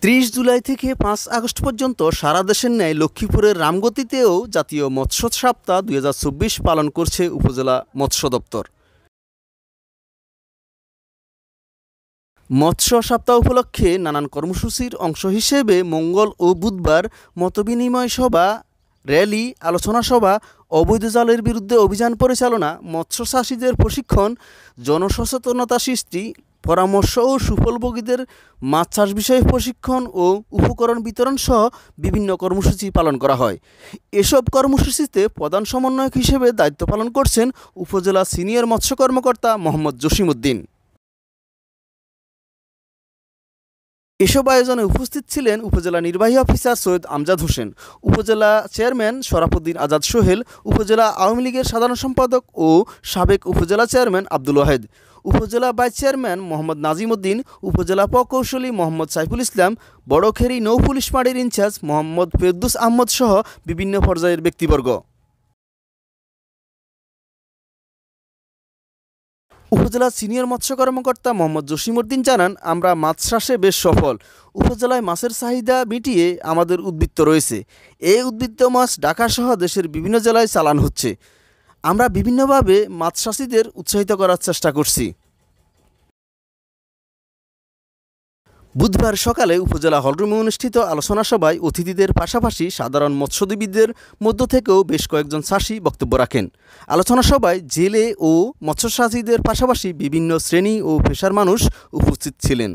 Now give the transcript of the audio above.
৩০ জুলাই থেকে ৫ আগস্ট পর্যন্ত সারা দেশের ন্যায় লক্ষ্মীপুরের রামগতিতেও জাতীয় মৎস্য সপ্তাহ ২০২৪ পালন করছে উপজেলা মৎস্য দপ্তর। মৎস্য সপ্তাহ উপলক্ষে নানান কর্মসূচির অংশ হিসেবে মঙ্গল ও বুধবার মতবিনিময় সভা, র্যালি, আলোচনা সভা, অবৈধ জালের বিরুদ্ধে অভিযান পরিচালনা, মৎস্য চাষিদের প্রশিক্ষণ, জনসচেতনতা সৃষ্টি, পরামর্শ ও সুফলভোগীদের মাছ চাষ বিষয়ে প্রশিক্ষণ ও উপকরণ বিতরণ সহ বিভিন্ন কর্মসূচি পালন করা হয়। এসব কর্মসূচিতে প্রধান সমন্বয়ক হিসেবে দায়িত্ব পালন করছেন উপজেলা সিনিয়র মৎস্য কর্মকর্তা মোহাম্মদ জসিমউদ্দিন। এসব আয়োজনে উপস্থিত ছিলেন উপজেলা নির্বাহী অফিসার সৈয়দ আমজাদ হোসেন, উপজেলা চেয়ারম্যান শরাফুদ্দিন আজাদ সোহেল, উপজেলা আওয়ামী লীগের সাধারণ সম্পাদক ও সাবেক উপজেলা চেয়ারম্যান আব্দুল ওয়াহেদ, উপজেলা ভাইস চেয়ারম্যান মোহাম্মদ নাজিম উদ্দিন, উপজেলা প্রকৌশলী মোহাম্মদ সাইফুল ইসলাম, বড়খেরি নৌ পুলিশ ফাঁড়ির ইনচার্জ মোহাম্মদ ফেরদৌস আহমদ সহ বিভিন্ন পর্যায়ের ব্যক্তিবর্গ। উপজেলা সিনিয়র মৎস্য কর্মকর্তা মোহাম্মদ জসিমউদ্দিন জানান, আমরা মাছ চাষে বেশ সফল। উপজেলায় মাছের চাহিদা মিটিয়ে আমাদের উদ্বৃত্ত রয়েছে। এই উদ্বৃত্ত মাছ ঢাকাসহ দেশের বিভিন্ন জেলায় চালান হচ্ছে। আমরা বিভিন্নভাবে মাছ চাষিদের উৎসাহিত করার চেষ্টা করছি। বুধবার সকালে উপজেলা হলরুমে অনুষ্ঠিত আলোচনা সভায় অতিথিদের পাশাপাশি সাধারণ মৎস্যজীবীদের মধ্য থেকেও বেশ কয়েকজন চাষি বক্তব্য রাখেন। আলোচনা সভায় জেলে ও মৎস্যচাষীদের পাশাপাশি বিভিন্ন শ্রেণী ও পেশার মানুষ উপস্থিত ছিলেন।